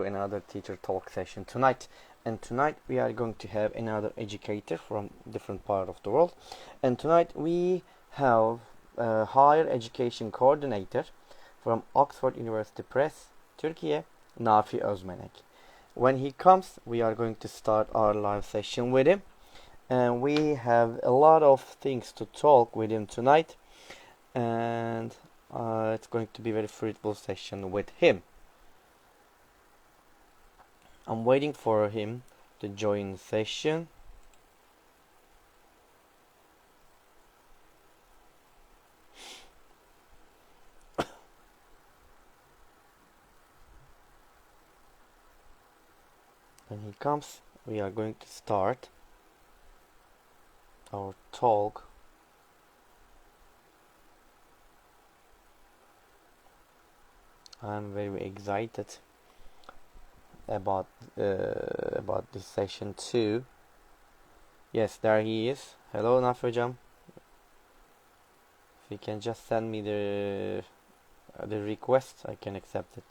another teacher talk session tonight. And tonight we are going to have another educator from different part of the world. And tonight we have a higher education coordinator from Oxford University Press, Turkey, Nafi Özmenek. When he comes, we are going to start our live session with him. And we have a lot of things to talk with him tonight. And it's going to be a very fruitful session with him. I'm waiting for him to join the session. When he comes, we are going to start our talk. I'm very excited about this session too. Yes, there he is. Hello, Nafi hocam. If you can just send me the request, I can accept it.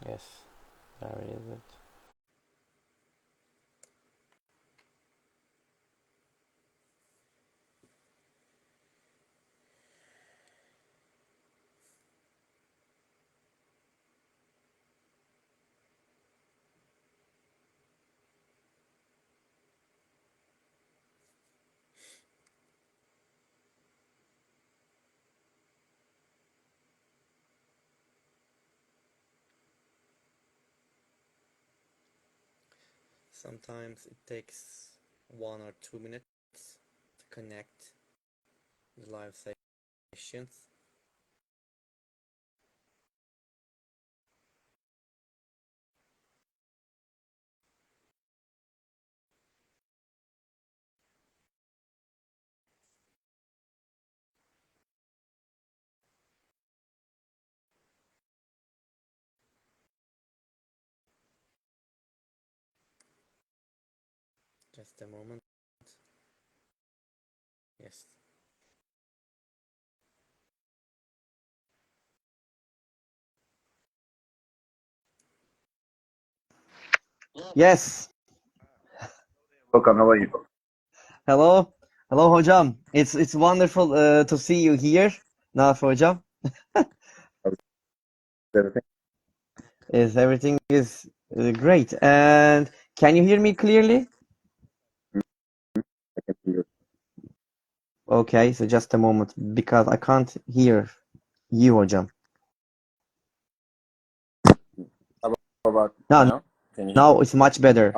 Yes, there is it. Sometimes it takes 1 or 2 minutes to connect the live sessions. Just a moment. Yes. Yes. Welcome, how are you? Hello. Hello hocam. It's wonderful to see you here. Nafi hocam. Everything? Everything is great. And can you hear me clearly? I can see you. Okay, so just a moment because I can't hear you hocam. How about Now, now? Can you hear me? now it's much better.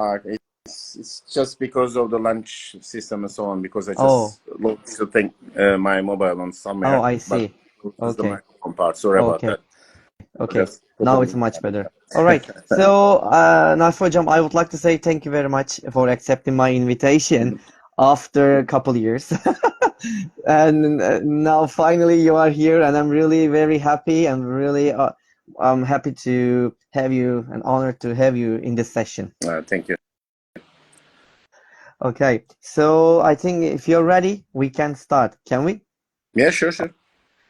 It's just because of the lunch system and so on, because I Oh, just loaded the thing, my mobile on somewhere, I but see. this is the Okay. microphone part. Sorry about Okay. that. Okay, Just put now it's on. much better. All right. So, Nafi hocam, I would like to say thank you very much for accepting my invitation after a couple years. And now finally you are here, and I'm really very happy. I'm happy to have you, and honored to have you in this session. Thank you. Okay, so I think if you're ready, we can start, can we? Yeah, sure.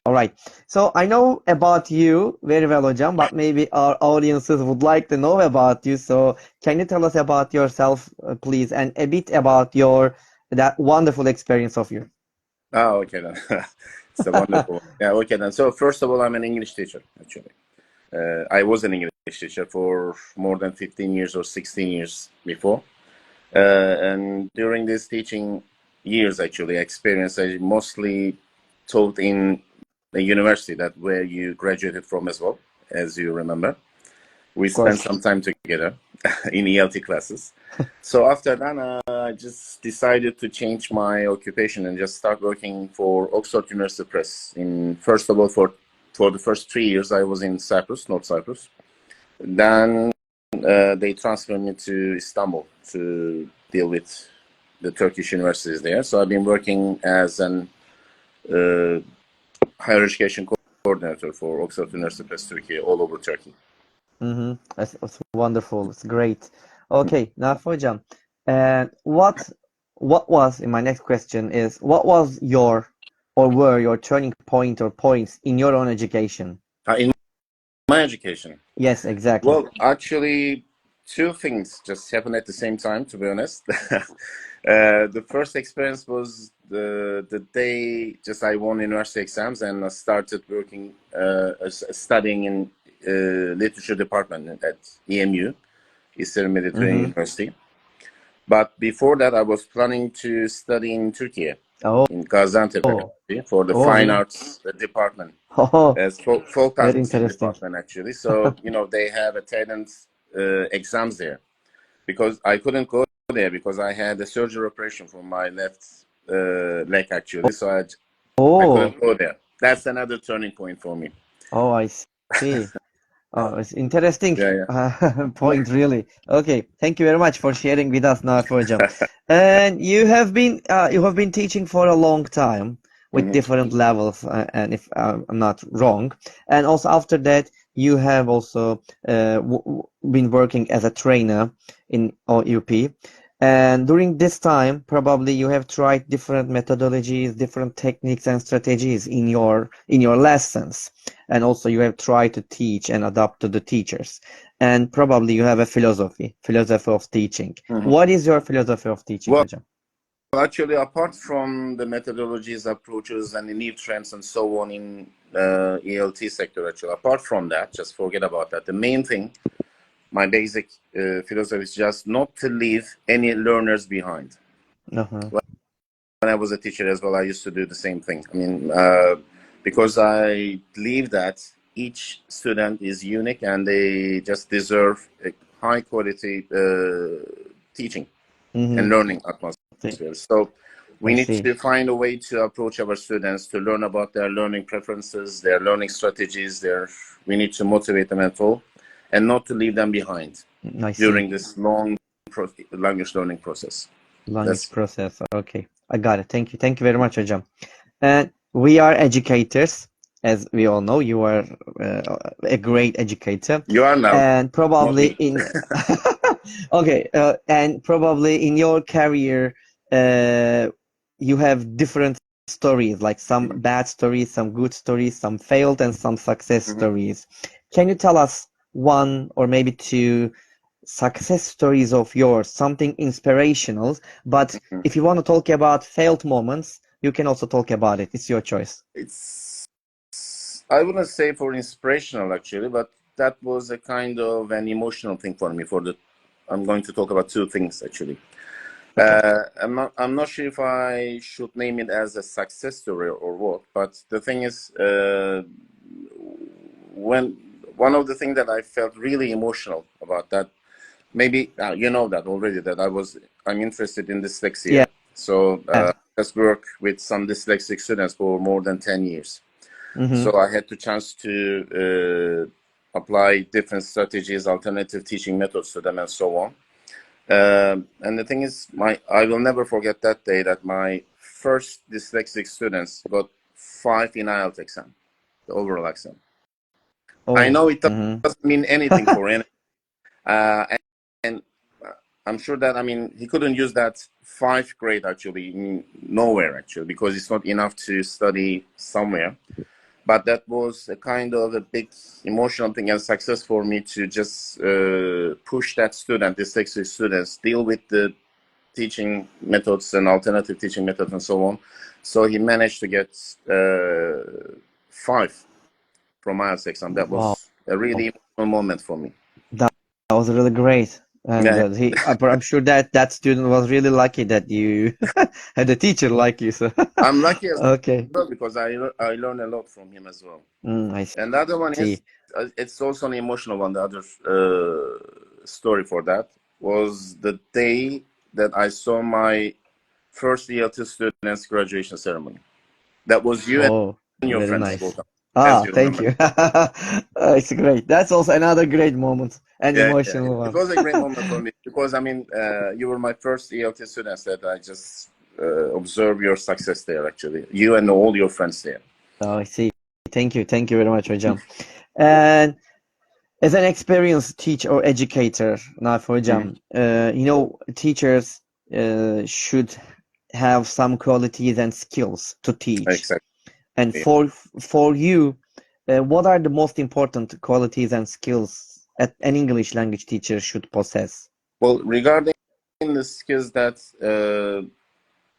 All right. So I know about you very well, hocam, but maybe our audiences would like to know about you. So can you tell us about yourself, please, and a bit about that wonderful experience of you? Okay then. It's a wonderful. Yeah, okay then. So first of all, I'm an English teacher, actually. I was an English teacher for more than 15 years or 16 years before. And during these teaching years, actually, experience, I mostly taught in the university that where you graduated from as well, as you remember. We Of spent course. some time together in ELT classes. So after that, I just decided to change my occupation and just start working for Oxford University Press. First of all, for the first 3 years, I was in Cyprus, North Cyprus. Then they transferred me to Istanbul to deal with the Turkish universities there. So I've been working as an higher education coordinator for Oxford University Press Turkey all over Turkey. That's wonderful. It's great. Okay, Nafi hocam, and what my next question is, what was your, or were your turning point or points in your own education? In my education. Yes, exactly. Well, actually, two things just happened at the same time, to be honest. The first experience was the day just I won university exams and I started working, studying in literature department at EMU, Eastern Mediterranean Mm-hmm. University. But before that, I was planning to study in Turkey, Oh, in Gaziantep oh, actually, for the oh, fine really? arts department. Oh, As folk art very music interesting. department actually. So they have a talent exams there because I couldn't go there because I had a surgery operation for my left leg actually. So I Oh, couldn't go there. That's another turning point for me. oh, I see. Oh, it's interesting Yeah, point, really. Okay, thank you very much for sharing with us, Nafi Hocam. And you have been teaching for a long time with yeah. different levels, and if I'm not wrong. And also after that, you have also been working as a trainer in OUP. And during this time, probably you have tried different methodologies, different techniques and strategies in your lessons. And also you have tried to teach and adapt to the teachers. And probably you have a philosophy of teaching. Mhm. What is your philosophy of teaching, Well, hocam? actually, apart from the methodologies, approaches, and the new trends and so on in ELT sector, actually, apart from that, just forget about that. The main thing, my basic philosophy is just not to leave any learners behind. Uh-huh. When I was a teacher as well, I used to do the same thing. I mean, because I believe that each student is unique and they just deserve a high quality teaching and Mm-hmm. learning See, atmosphere. So we I need see. to find a way to approach our students to learn about their learning preferences, their learning strategies. We need to motivate them at all, and not to leave them behind I see. during this long language learning process. Language That's process. Okay, I got it. Thank you. Thank you very much, hocam. And we are educators, as we all know. You are a great educator, you are now, and not probably me. in okay, and probably in your career, you have different stories, like some bad stories, some good stories, some failed, and some success Mhm. stories. Can you tell us one or maybe two success stories of yours, something inspirational? But if you want to talk about failed moments, you can also talk about it. It's your choice. It's I wouldn't say for inspirational actually, but that was a kind of an emotional thing for me. I'm going to talk about two things actually. Okay. I'm not sure if I should name it as a success story or what, but the thing is, when one of the things that I felt really emotional about that, maybe you know that already, that I'm interested in Yeah. dyslexia. So just work with some dyslexic students for more than 10 years. Mm-hmm. So I had the chance to apply different strategies, alternative teaching methods to them, and so on. And the thing is, I will never forget that day that my first dyslexic students got 5 in IELTS exam, the overall exam. I Oh. know it Mm-hmm. doesn't mean anything for any, and I'm sure that he couldn't use that 5th grade actually nowhere actually, because it's not enough to study somewhere. But that was a kind of a big emotional thing and success for me to just push that student, dyslexic students, deal with the teaching methods and alternative teaching methods and so on. So he managed to get 5 from IELTS exam. That Wow. was a really emotional moment for me. That, that was really great. And Yeah, I'm sure that that student was really lucky that you had a teacher like you. So, I'm lucky as okay. well because I learned a lot from him as well. I And the other one is, see. it's also an emotional one. The other story for that was the day that I saw my first ELT students' graduation ceremony. That was you Oh, and your very friends, nice. both, as Ah, you thank remember. you. It's great. That's also another great moment, an Yeah. emotional It one. was a great moment for me because you were my first ELT students that I just observed your success there. Actually, you and all your friends there. Oh, I see. Thank you. Thank you very much, hocam. And as an experienced teacher or educator, Nafi Mhm. hocam, teachers should have some qualities and skills to teach. Exactly. And for you, what are the most important qualities and skills an English language teacher should possess? Well, regarding the skills that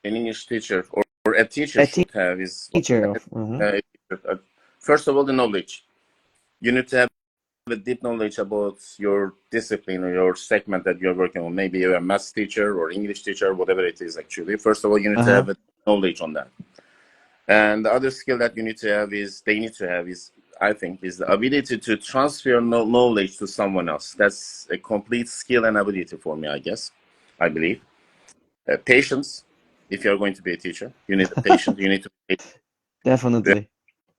an English teacher or a teacher A should have is teacher of first of all, the knowledge. You need to have a deep knowledge about your discipline or your segment that you're working on. Maybe you're a math teacher or English teacher, whatever it is actually. First of all, you need to have a knowledge on that. And the other skill that you need to have is, I think, is the ability to transfer knowledge to someone else. That's a complete skill and ability for me, I guess, I believe. Patience, if you're going to be a teacher, you need patience. You need to be definitely.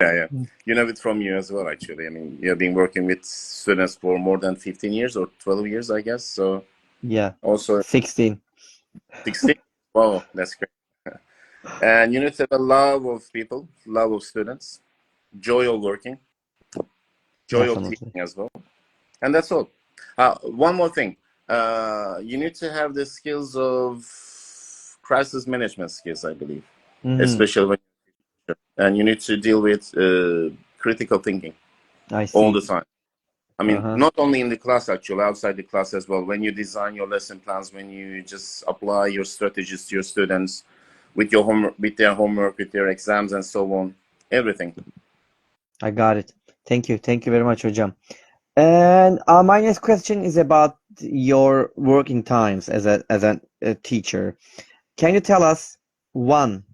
Yeah. You know it from you as well, actually. I mean, you've been working with students for more than 15 years or 12 years, I guess. So Yeah. also 16. 16. Wow, that's great. And you need to have a love of people, love of students, joy of working, joy of Definitely. teaching as well. And that's all. One more thing. You need to have the skills of crisis management skills, I believe, especially when and you need to deal with critical thinking all the time. I mean, not only in the class, actually, outside the class as well. When you design your lesson plans, when you just apply your strategies to your students with your homework, with their exams and so on, everything. I got it. Thank you. Thank you very much, Hocam. And my next question is about your working times as a teacher. Can you tell us one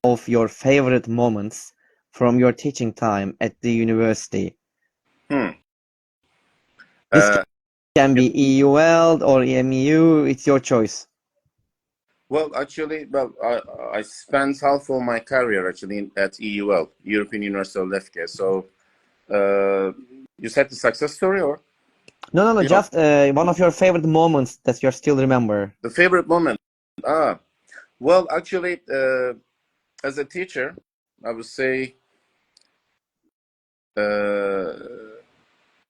of your favorite moments from your teaching time at the university? This can be EUL or EMU. It's your choice. Well, actually, I spent half of my career actually at EUL, European University of Lefke. So, you said the success story, or? No, just one of your favorite moments that you still remember. The favorite moment? Well, actually, as a teacher, I would say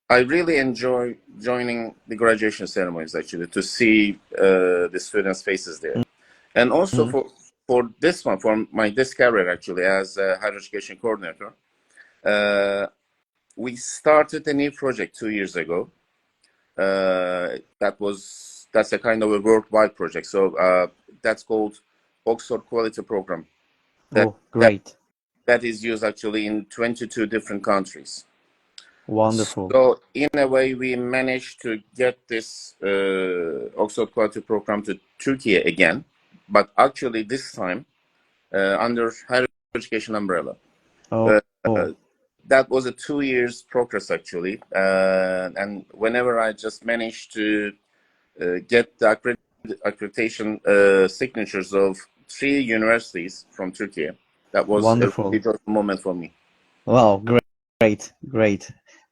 I really enjoy joining the graduation ceremonies, actually, to see the students' faces there. And also for this one, for this career, actually, as a higher education coordinator, we started a new project 2 years ago. That's a kind of a worldwide project. So that's called Oxford Quality Program. Great. That is used actually in 22 different countries. Wonderful. So in a way, we managed to get this Oxford Quality Program to Turkey again, but actually this time under higher education umbrella. That was a 2 years progress actually, and whenever I just managed to get the accreditation signatures of 3 universities from Turkey, that was wonderful. a really joyful moment for me. Wow, great.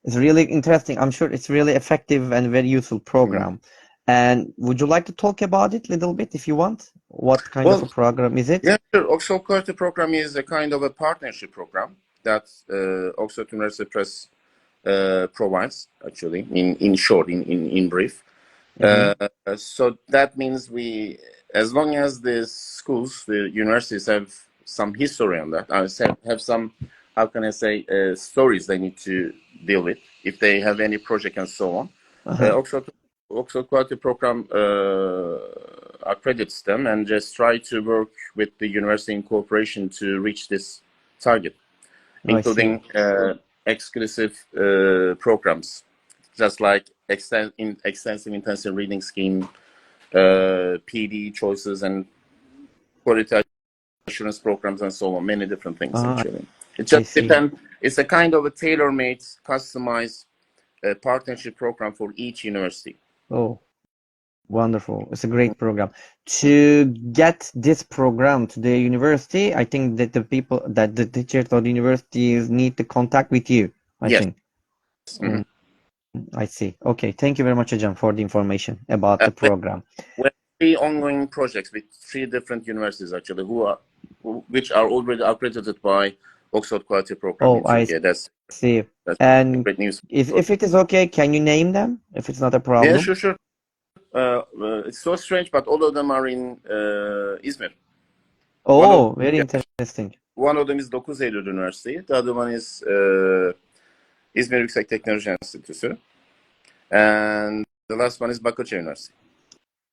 It's really interesting. I'm sure it's really effective and very useful program. And would you like to talk about it a little bit if you want? What kind of a program is it? Yeah, sure. Oxford Quality Program is a kind of a partnership program that Oxford University Press provides, actually, in short, in brief. So that means as long as the schools, the universities have some history on that, have some, how can I say, stories they need to deal with, if they have any project and so on. Oxford Quality Program accredits them and just try to work with the university in cooperation to reach this target, including exclusive programs, just like extensive intensive reading scheme, PD choices, and quality assurance programs, and so on. Many different things, actually. It just depends. It's a kind of a tailor-made, customized partnership program for each university. Oh, wonderful. It's a great program. To get this program to the university, I think that the teachers or the universities need to contact with you, I think. I see. Okay. Thank you very much, Hocam, for the information about the program. We have 3 ongoing projects with 3 different universities, actually, which are already accredited by Oxford Quality Program in Turkey. That's and great news. If it is okay, can you name them if it's not a problem? Yeah, sure. It's so strange, but all of them are in Izmir. One of Oh, very yeah, interesting. one of them is 9 Eylül Üniversitesi. The other one is İzmir Yüksek Teknoloji Enstitüsü. And the last one is Bakırköy Üniversity.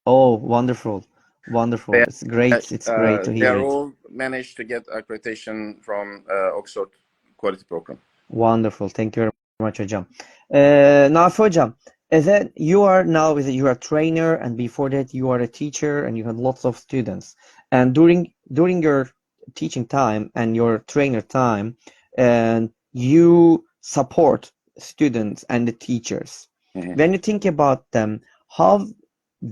Oh, wonderful. Wonderful. They, It's great. It's great to they hear are it. all managed to get accreditation from Oxford Quality Program. Wonderful. Thank you very much, hocam. Nafi hocam, you are now you are a trainer, and before that you are a teacher, and you had lots of students. And during your teaching time and your trainer time, and you support students and the teachers. Mhm. When you think about them, how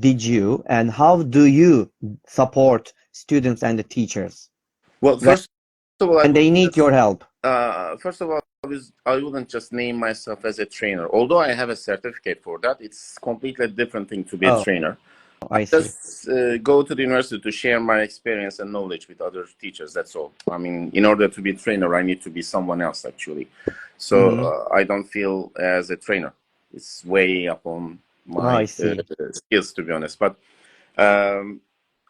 did you and how do you support students and the teachers Well, when first of all, I they would need your help? first of all, I wouldn't just name myself as a trainer. Although I have a certificate for that, it's completely different thing to be a Oh, trainer. I see. Just go to the university to share my experience and knowledge with other teachers. That's all. I mean, in order to be a trainer, I need to be someone else actually. So I don't feel as a trainer. It's way up on Oh, my I see. skills, to be honest. But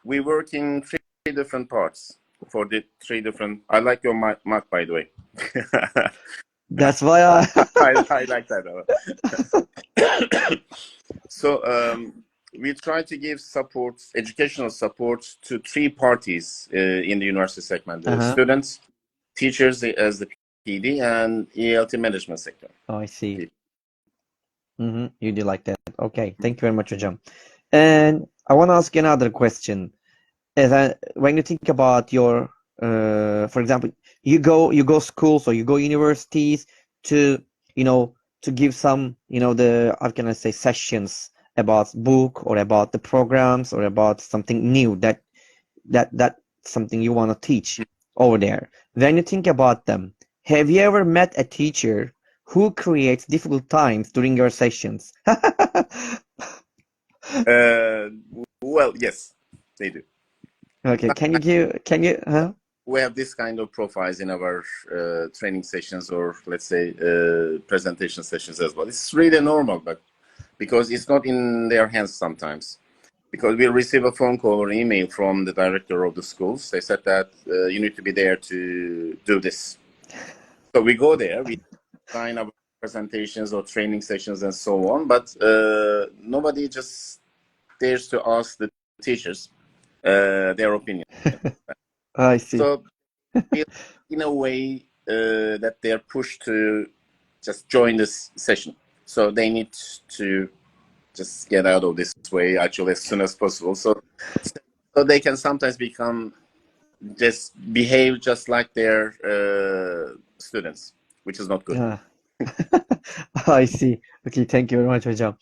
we work in three different parts for the three different. I like your mic, by the way. That's why I like that. So we try to give support, educational support to three parties in the university segment: the Uh-huh. students, teachers as the PD, and ELT management sector. Oh, I see. You do like that. Okay. Thank you very much, hocam. And I want to ask you another question. When you think about your, for example, you go schools or you go universities to, to give some, how can I say, sessions about book or about the programs or about something new that something you want to teach over there. When you think about them, have you ever met a teacher who creates difficult times during your sessions? Uh, well, yes, they do. Okay, huh? We have this kind of profiles in our training sessions, or let's say presentation sessions as well. It's really normal, but because it's not in their hands sometimes. Because we receive a phone call or email from the director of the schools. They said that you need to be there to do this. So we go there, we sign our presentations or training sessions and so on, but nobody just dares to ask the teachers their opinion. I see. So in a way that they're pushed to just join this session. So they need to just get out of this way actually as soon as possible. So they can sometimes just behave just like their students, which is not good. Ah. I see. Okay, thank you very much, hocam.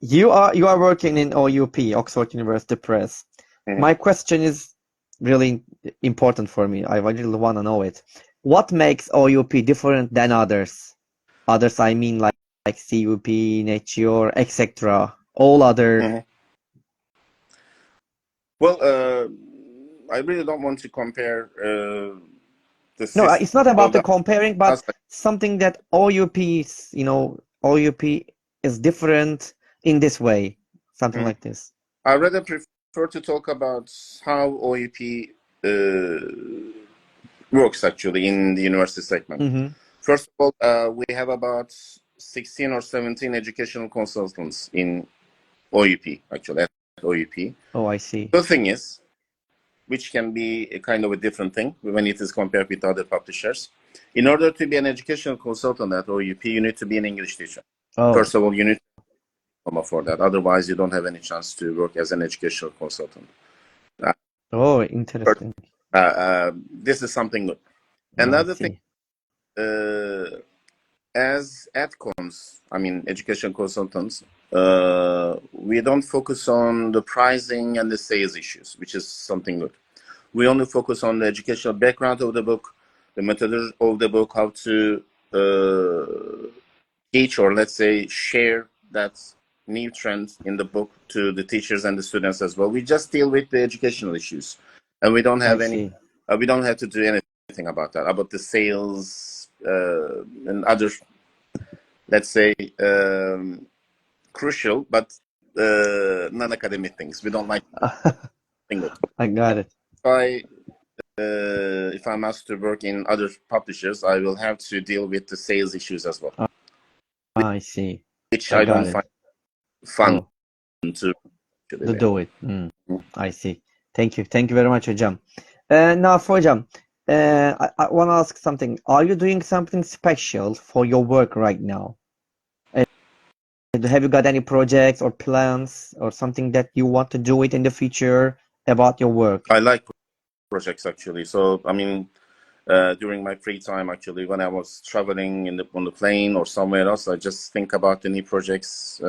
You are working in OUP, Oxford University Press. Mhm. My question is really important for me. I really want to know it. What makes OUP different than others? Others, I mean like CUP, Nature, etc. All other. Mhm. Well, I really don't want to compare the No, system it's not about of the the comparing, but aspect. something that OUP is, OUP is different in this way. Something Mhm. like this. I rather prefer to talk about how OEP works actually in the university segment. Mm-hmm. First of all, we have about 16 or 17 educational consultants in OEP, actually, at OEP. Oh, I see. The thing is, which can be a kind of a different thing when it is compared with other publishers. In order to be an educational consultant at OUP, you need to be an English teacher. Oh, First of all, you need to diploma for that. Otherwise, you don't have any chance to work as an educational consultant. Uh, oh, but, interesting. this is something good. Oh, I Another thing, see. uh, as AdCons, I mean education consultants, we don't focus on the pricing and the sales issues, which is something good. We only focus on the educational background of the book, the methodology of the book, how to teach or let's say share that new trend in the book to the teachers and the students as well. We just deal with the educational issues, and we don't I have any. see. We don't have to do anything about that, about the sales and other, let's say, crucial but non-academic things. We don't like things. I got it. Why if I'm asked to work in other publishers, I will have to deal with the sales issues as well, I see. which I I got don't it. find fun Oh, to do to there. do it. I see. Thank you. Thank you very much hocam. Nafi hocam, I want to ask something. Are you doing something special for your work right now? Have you got any projects or plans or something that you want to do it in the future about your work? I like projects actually. So I mean, during my free time, actually, when I was traveling on the plane or somewhere else, I just think about the new projects,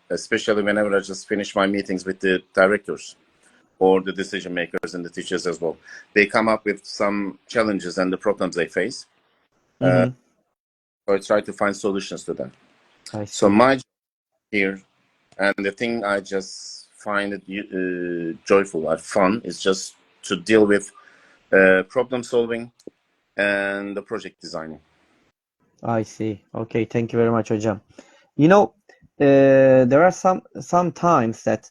especially whenever I just finish my meetings with the directors or the decision makers and the teachers as well. They come up with some challenges and the problems they face. Mm-hmm. So I try to find solutions to them. I So see. my job here, and the thing I just find it joyful or fun, is just to deal with problem solving and the project designing. I see. Okay, thank you very much hocam. You know, there are some times that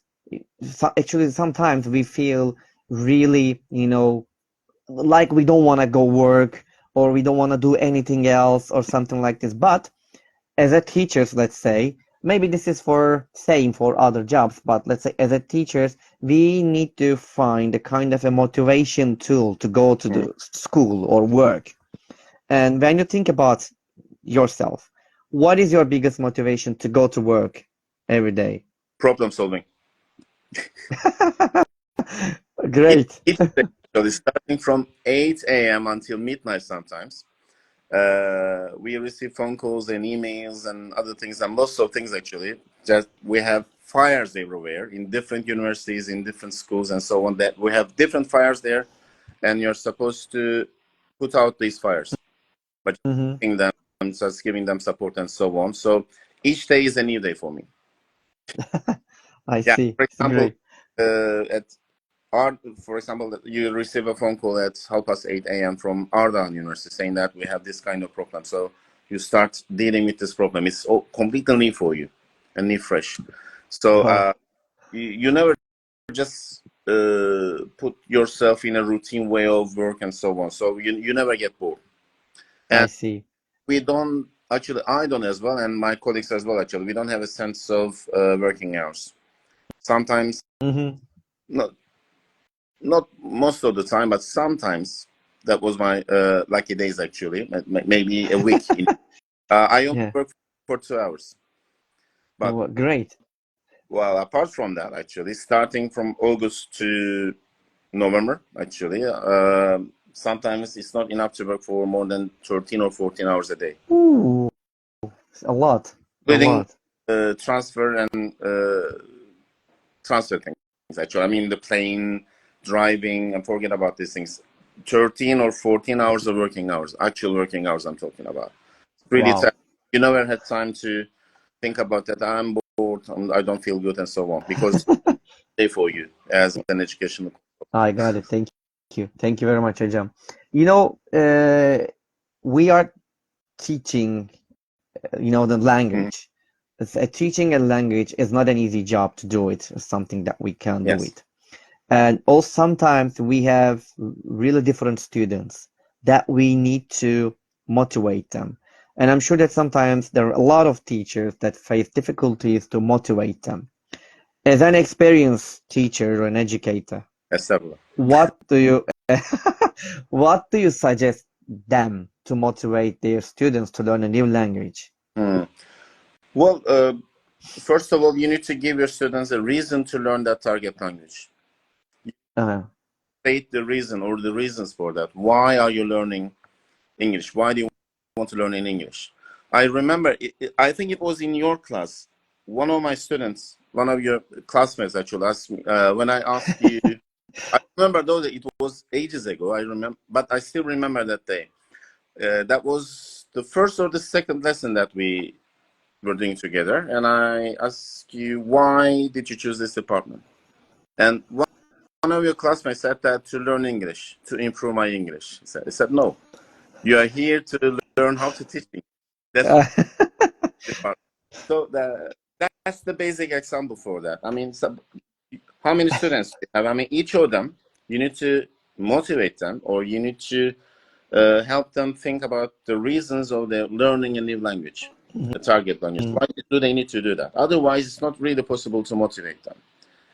actually sometimes we feel really, like we don't want to go work or we don't want to do anything else or something like this. But as a teachers, let's say, maybe this is for same for other jobs, but let's say as a teachers, we need to find a kind of a motivation tool to go to the school or work. And when you think about yourself, what is your biggest motivation to go to work every day? Problem solving. Great. Each day, actually, starting from 8 a.m. until midnight sometimes. We receive phone calls and emails and other things, and lots of things actually. Just we have fires everywhere in different universities, in different schools, and so on. That we have different fires there, and you're supposed to put out these fires, but Hmm. giving them, just giving them support and so on. So each day is a new day for me. I Yeah, see. for It's example, great. at for example, you receive a phone call at 8 a.m. from Ardahan University saying that we have this kind of problem. So you start dealing with this problem. It's all completely new for you and new fresh. So Wow. you never just put yourself in a routine way of work and so on. So you never get bored. I And see. we don't actually, I don't as well, and my colleagues as well, actually, we don't have a sense of working hours. Sometimes, Hmm. not not most of the time, but sometimes that was my lucky days actually. Maybe a week. I only Yeah. work for 2 hours. But Well, great. well, apart from that, actually, starting from August to November, actually, sometimes it's not enough to work for more than 13 or 14 hours a day, Ooh, a lot. A including lot. transfer and transfer things. Actually, I mean the plane, driving, and forget about these things. 13 or 14 hours of working hours, actual working hours I'm talking about. Really Wow. tough. You never had time to think about that. I'm bored, I don't feel good, and so on, because they for you as an educational. I got it. Thank you. Thank you very much, Ajam. You know, we are teaching, the Mhm. language. Teaching a language is not an easy job to do it. It's something that we can do Yes, it. And also sometimes we have really different students that we need to motivate them. And I'm sure that sometimes there are a lot of teachers that face difficulties to motivate them. As an experienced teacher or an educator, Estağfurullah. what do you what do you suggest them to motivate their students to learn a new language? Hmm. Well, first of all, you need to give your students a reason to learn that target language. Uh, State the reason or the reasons for that. Why are you learning English? Why do you want to learn in English? I remember, I think it was in your class, one of my students, one of your classmates actually asked me, when I asked you, I remember though that it was ages ago, I remember, but I still remember that day. That was the first or the second lesson that we were doing together. And I asked you, why did you choose this department? And one of your classmates said that to learn English, to improve my English. He said, no, you are here to learn how to teach me. That's uh, the part. So that's the basic example for that. I mean, how many students do you have? I mean, each of them, you need to motivate them, or you need to help them think about the reasons of their learning a new language, the target language. Why do they need to do that? Otherwise, it's not really possible to motivate them.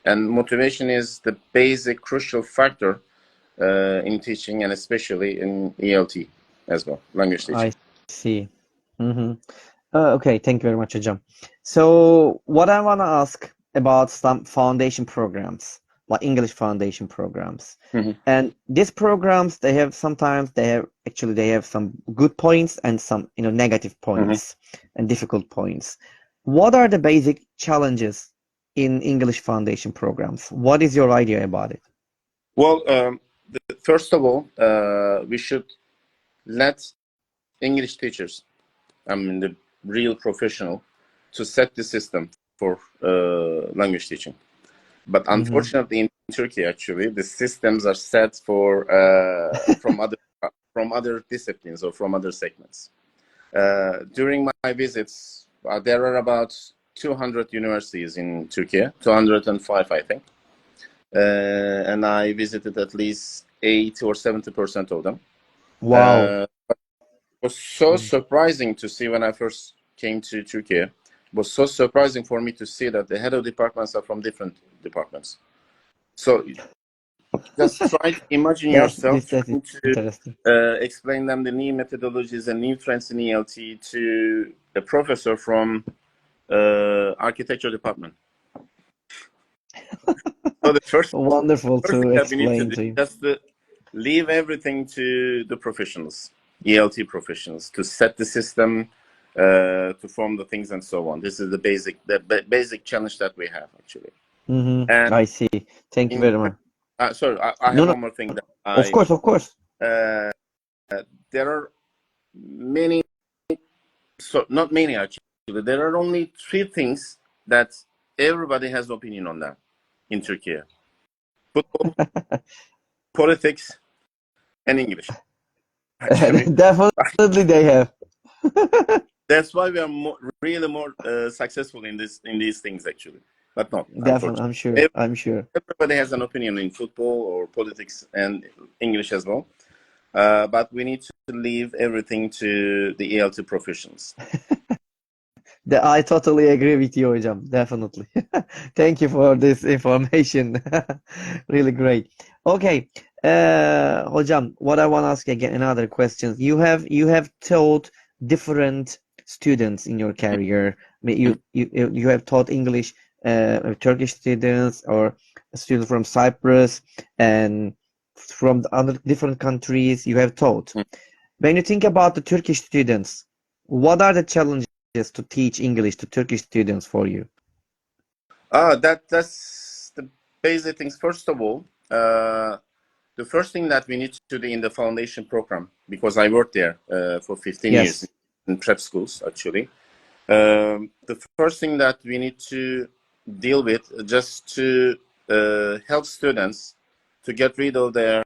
And motivation is the basic, crucial factor in teaching, and especially in ELT as well, language teaching. I see. Okay, thank you very much, Hocam. So what I want to ask about some foundation programs, like English foundation programs. And these programs, they have some good points and some, negative points and difficult points. What are the basic challenges in English foundation programs? What is your idea about it? Well, first of all, we should let English teachers, the real professional, to set the system for language teaching. But unfortunately, in Turkey, actually, the systems are set for from other disciplines or from other segments. During my visits, there are about 200 universities in Turkey, 205, I think. And I visited at least 80 or 70% of them. Wow. It was so surprising to see when I first came to Turkey. It was so surprising for me to see that the head of departments are from different departments. So just try to imagine yourself trying to explain them the new methodologies and new trends in ELT to a professor from architecture department. So the first Wonderful thing to that we need to explain do to is him. just to leave everything to the professionals, ELT professionals, to set the system, to form the things and so on. This is the basic challenge that we have, actually. And I see. Thank you very much. Sorry, I have one more thing that Of course. There are many, not many actually. There are only 3 things that everybody has opinion on that in Turkey: football, politics, and English. Actually, definitely they have. That's why we are really more successful in these things, actually. But no, Definitely, I'm sure. Everybody has an opinion in football or politics and English as well. But we need to leave everything to the ELT professionals. I totally agree with you, Hocam. Definitely. Thank you for this information. Really great. Okay, Hocam, what I want to ask again, another question. You have taught different students in your career. You have taught English, Turkish students or students from Cyprus and from the other different countries you have taught. When you think about the Turkish students, what are the challenges to teach English to Turkish students for you? That's the basic things. First of all, the first thing that we need to do in the foundation program, because I worked there for 15 years in prep schools, actually. The first thing that we need to deal with just to help students to get rid of their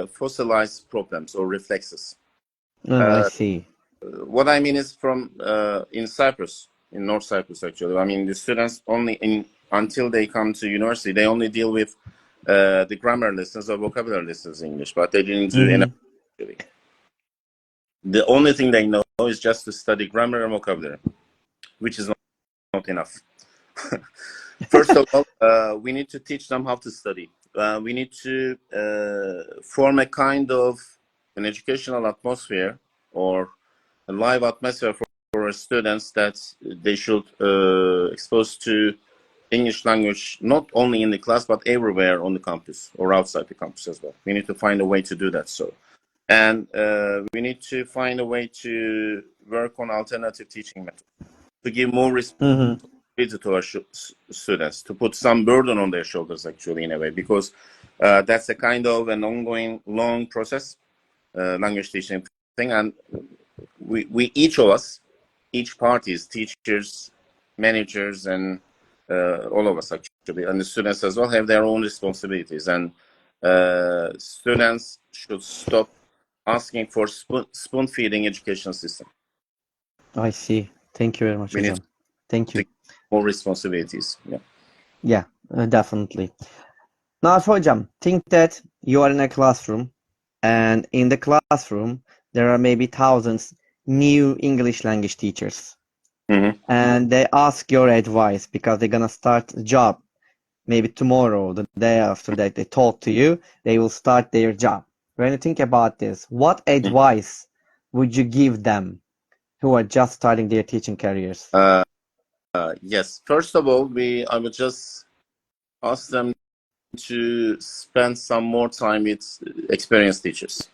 fossilized problems or reflexes. I see. What I mean is from in Cyprus, in North Cyprus, actually. I mean, the students until they come to university, they only deal with the grammar lessons or vocabulary lessons in English, but they didn't do anything. Really. The only thing they know is just to study grammar and vocabulary, which is not enough. First of all, we need to teach them how to study. We need to form a kind of an educational atmosphere or a live atmosphere for students that they should expose to English language, not only in the class, but everywhere on the campus or outside the campus as well. We need to find a way to do that. And we need to find a way to work on alternative teaching methods, to give more responsibility to our students, to put some burden on their shoulders, actually, in a way, because that's a kind of an ongoing, long process, language teaching thing. And we each of us, each parties, teachers, managers, and all of us, actually, and the students as well, have their own responsibilities. And students should stop asking for spoon-feeding education system. I see. Thank you very much, Hocam. Thank you. More responsibilities. Yeah, definitely. Nafi hocam, think that you are in a classroom, and in the classroom there are maybe thousands new English language teachers, Mhm. and they ask your advice because they're gonna start a job maybe tomorrow, the day after that. They talk to you, they will start their job. When you think about this, what Mhm. advice would you give them who are just starting their teaching careers? Yes. First of all, I would just ask them to spend some more time with experienced teachers.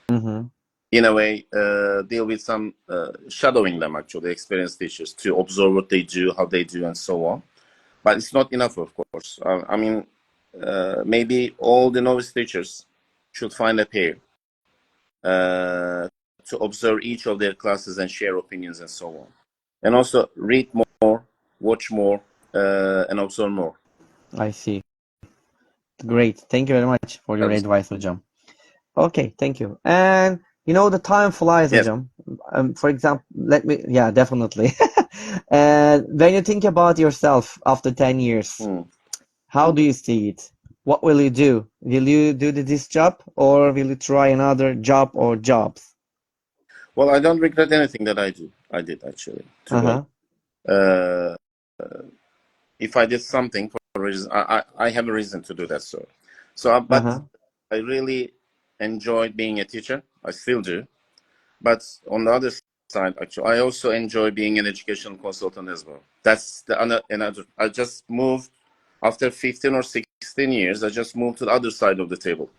Mm-hmm. In a way, deal with some shadowing them, actually, experienced teachers, to observe what they do, how they do, and so on. But it's not enough, of course. I mean, maybe all the novice teachers should find a pair to observe each of their classes and share opinions and so on. And also read more, watch more, and observe more. I see. Great. Thank you very much for your Yes. advice, hocam. Okay, thank you. And you know the time flies, Yes. hocam. For example, yeah, definitely. And when you think about yourself after 10 years, Hmm. how do you see it? What will you do? Will you do this job or will you try another job or jobs? Well, I don't regret anything that I did, actually, to be honest. Uh-huh. Uh, if I did something for a reason, I have a reason to do that. But Uh-huh. I really enjoyed being a teacher. I still do. But on the other side, actually, I also enjoy being an educational consultant as well. That's the another. I just moved after 15 or 16 years. I just moved to the other side of the table.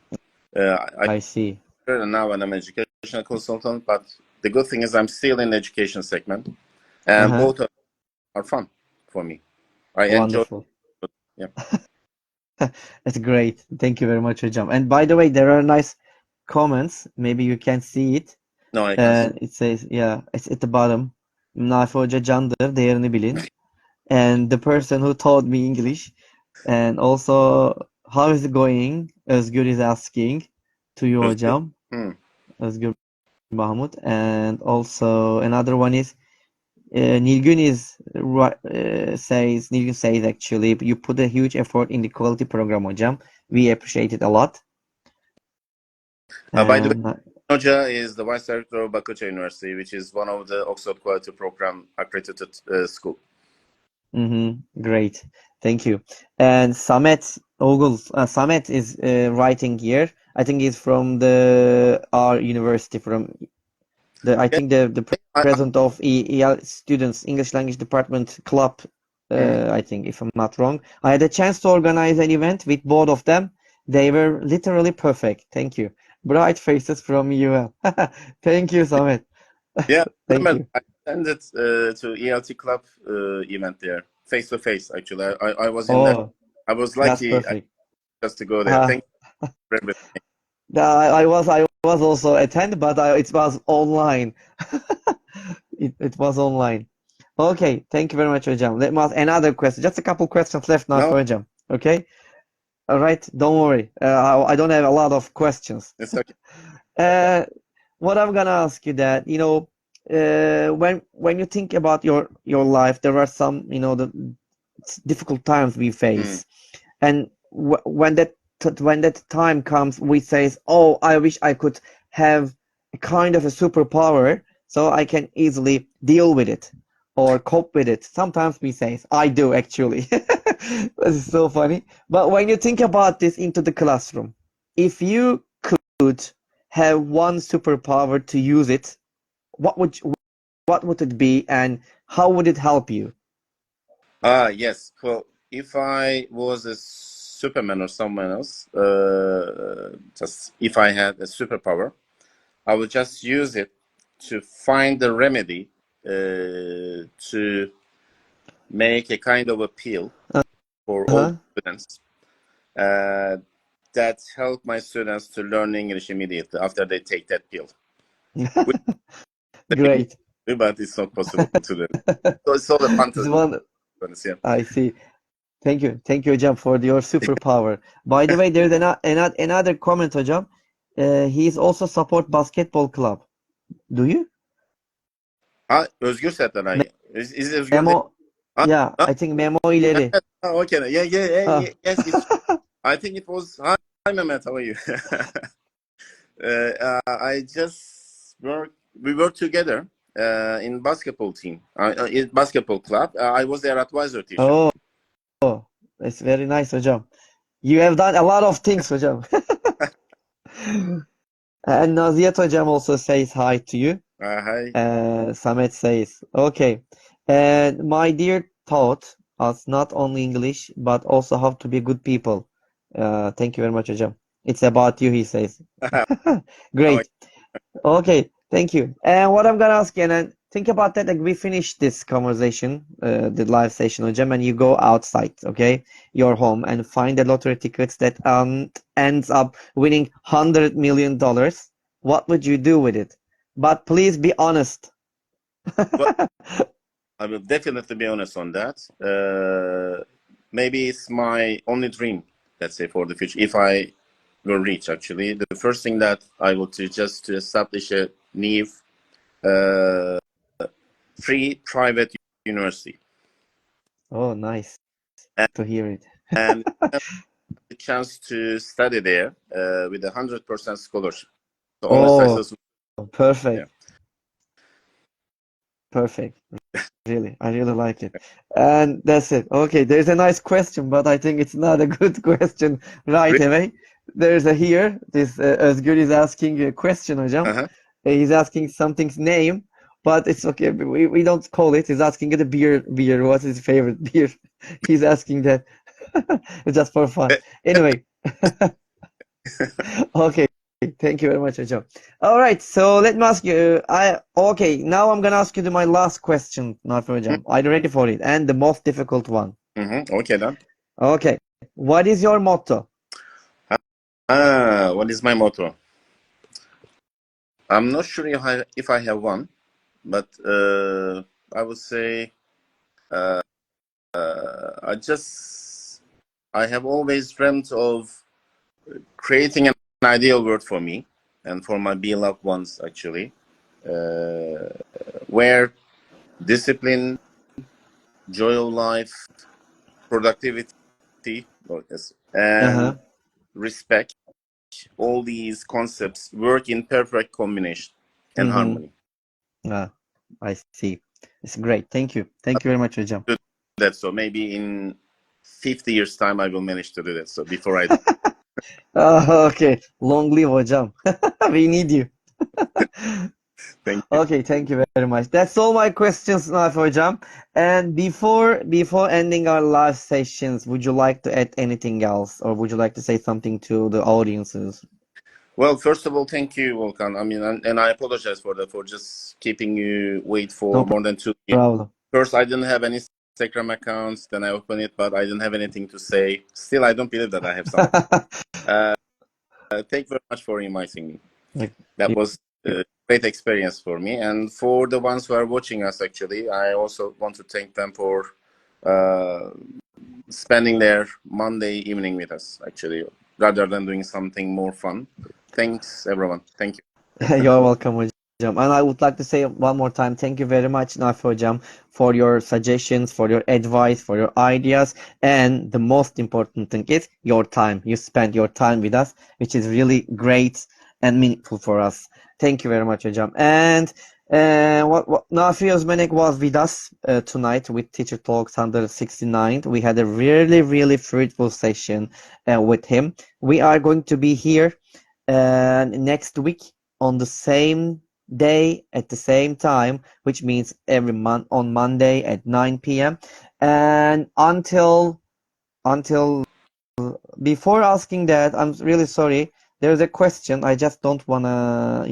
I I see. and now I'm an educational consultant. But the good thing is I'm still in the education segment, and Uh-huh. both are fun for me. I enjoy. Wonderful. Yeah. That's great. Thank you very much, hocam. And by the way, there are nice comments. Maybe you can see it. No, I can see. It says, yeah, it's at the bottom. Nafi Hoca candır, değerini bilin. And the person who taught me English. And also, how is it going? Özgür is asking to you, Özgür. hocam. Hmm. Özgür Mahmut. And also, another one is Nilgün Nilgün says actually, you put a huge effort in the quality program, hocam. We appreciate it a lot. By the way, And Hoca is the vice director of Bakırköy University, which is one of the Oxford Quality Program accredited school. great. Thank you. And Samet is writing here. I think he's from our university, from I Yeah, think the president of EL students English language department club. hmm. I think, if I'm not wrong. I had a chance to organize an event with both of them. They were literally perfect. Thank you. Bright faces from UL. Thank you, Samet. Yeah, I Thank remember you. I attended to ELT club event there, face to face. Actually, I was in that. Oh, I was that's lucky perfect. just to go there. Uh, Thank you for everything. I was also attend, but it was online. It was online. Okay, thank you very much, hocam. Let me ask another question. Just a couple questions left now No, for hocam. Okay? All right, don't worry. I don't have a lot of questions. it's okay. Uh, what I'm gonna ask you that, when you think about your life, there are some, the difficult times we Hmm. face, and when that time comes, we say, "Oh, I wish I could have a kind of a superpower so I can easily deal with it or cope with it." Sometimes we say, "I do actually." This is so funny. But when you think about this into the classroom, if you could have one superpower to use it, what would it be, and how would it help you? Yes. Well, if I was a Superman or someone else, just if I had a superpower, I would just use it to find the remedy to make a kind of a pill for all Uh-huh. students uh, that help my students to learn English immediately after they take that pill. Which they can Great. do, but it's not possible to do. So it's all a This fantasy. one, Yeah. I see. Thank you, hocam, for your superpower. By the way, there's another comment, hocam. He's also support basketball club. Do you? Özgür said that I is Özgür there? Memo, Ah, yeah, ah, I think Memo ileri. okay. Yeah, Ah, yes, it's I think it was. Hi, Mehmet. How are you? I just work. We worked together in basketball team, in basketball club. I was their advisor teacher. Oh, it's very nice hocam. You have done a lot of things hocam. And Naziyet hocam also says hi to you. Hi. Samet says, okay. And my dear taught us not only English, but also how to be good people. Thank you very much, hocam. It's about you, he says. How Great. Okay, thank you. And what I'm gonna ask you, and then think about that, like we finish this conversation, the live session, hocam, and you go outside, okay, your home, and find the lottery tickets that ends up winning $100 million. What would you do with it? But please be honest. Well, I will definitely be honest on that. Maybe it's my only dream, let's say, for the future. If I will reach, actually, the first thing that I will do just to establish a new uh, free private university. Oh, nice And, to hear it. and the chance to study there with 100% scholarship. So only Oh, successful. Yeah. perfect, perfect. Really, I really like it. And that's it. Okay, there's a nice question, but I think it's not a good question right Really? away. There's a here. This Özgür is asking a question, hocam. Uh-huh. He's asking something's name, but it's okay. We don't call it. He's asking the beer. What's his favorite beer? He's asking that. It's just for fun. Eh, Anyway, okay. Thank you very much, hocam. All right, so let me ask you. Okay, now I'm gonna ask you my last question, Nafi hocam. Are you ready for it? And the most difficult one. Okay, then. Okay, what is your motto? What is my motto? I'm not sure if I have one, but I would say uh, I have always dreamt of creating an ideal world for me and for my beloved ones, actually, where discipline, joy of life, productivity, and Uh-huh. respect, all these concepts work in perfect combination and Mm-hmm. harmony. Ah, I see. It's great. Thank you. Thank you very much, hocam. Do that, so maybe in 50 years time I will manage to do that, so before I die. Okay. Long live hocam. We need you. Thank you. Okay, thank you very much. That's all my questions now, hocam. And before ending our live sessions, would you like to add anything else, or would you like to say something to the audiences? Well, first of all, thank you, Volkan. I mean, and I apologize for that, for just keeping you wait for No more than 2 years. problem. First, I didn't have any Instagram accounts. Then I opened it, but I didn't have anything to say. Still, I don't believe that I have something. Uh, Thank you very much for inviting me. Like, That you- was a great experience for me. And for the ones who are watching us, actually, I also want to thank them for uh, spending their Monday evening with us, actually, rather than doing something more fun. Thanks, everyone. Thank you. You're welcome, hocam. And I would like to say one more time, thank you very much, Nafi hocam, for your suggestions, for your advice, for your ideas, and the most important thing is your time. You spent your time with us, which is really great and meaningful for us. Thank you very much, hocam. And what Nafi Özmenek was with us tonight with Teacher Talks 169. We had a really, really fruitful session with him. We are going to be here next week on the same day at the same time, which means every month on Monday at 9 p.m. And until before asking that, I'm really sorry. There's a question. I just don't wanna,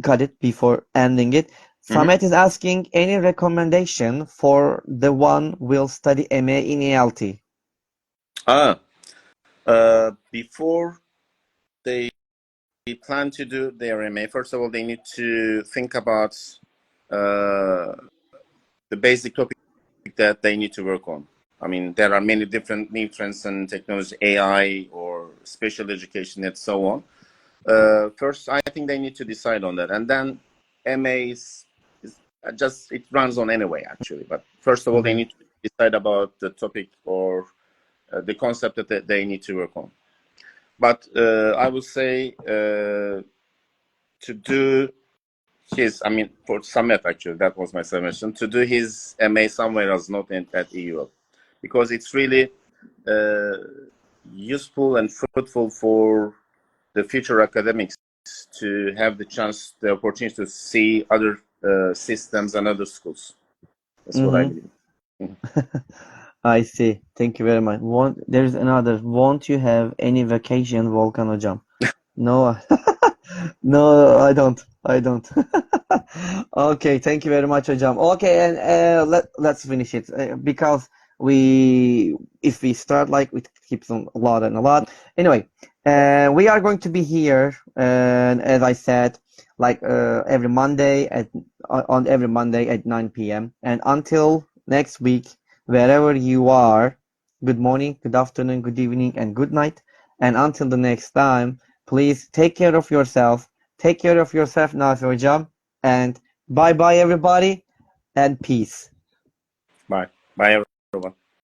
cut it before ending it. Mhm. Samet is asking any recommendation for the one will study MA in ELT. Ah, Before they plan to do their MA, first of all, they need to think about uh, the basic topic that they need to work on. I mean, there are many different new trends and technology, AI or special education and so on. First, I think they need to decide on that. And then MA is it runs on anyway, actually. But first of all, they Mhm. need to decide about the topic or the concept that they need to work on. But I would say to do his, I mean, for Samet actually, that was my submission, to do his MA somewhere else, not at EUL, because it's really useful and fruitful for the future academics to have the opportunity to see other systems and other schools. That's what I believe. I see. Thank you very much. There's another. Won't you have any vacation, Volkan hocam? No, no, I don't. Okay, thank you very much, hocam. Okay, and let's finish it because if we start like it keeps on a lot and a lot. Anyway, we are going to be here, and as I said, like every Monday at 9 p.m. and until next week, wherever you are, good morning, good afternoon, good evening, and good night. And until the next time, please take care of yourself. Take care of yourself, Nafi hocam. And bye-bye, everybody, and peace. Bye. Bye, everyone.